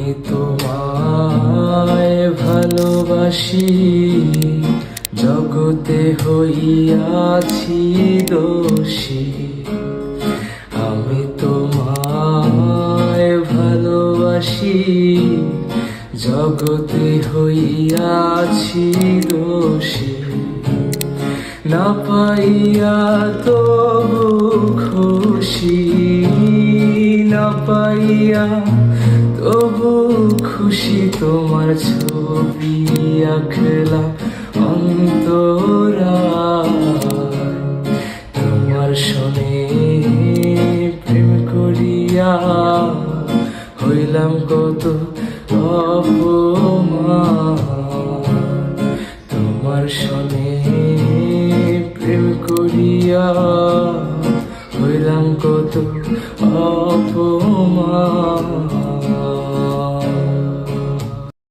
আমি তোমায় ভালোবাসি, জগতে হইয়াছি দোষী। আমি তোমায় ভালোবাসি, জগতে হইয়াছি দোষী। না পাইয়া তবু খুশি, না পাইয়া তবু খুশি। তোমার ছবি আঁকলাম অন্তরায়, তোমার সনে প্রেম করিয়া হইলাম কত অপমান। তোমার সনে প্রেম করিয়া হইলাম কত অপমান।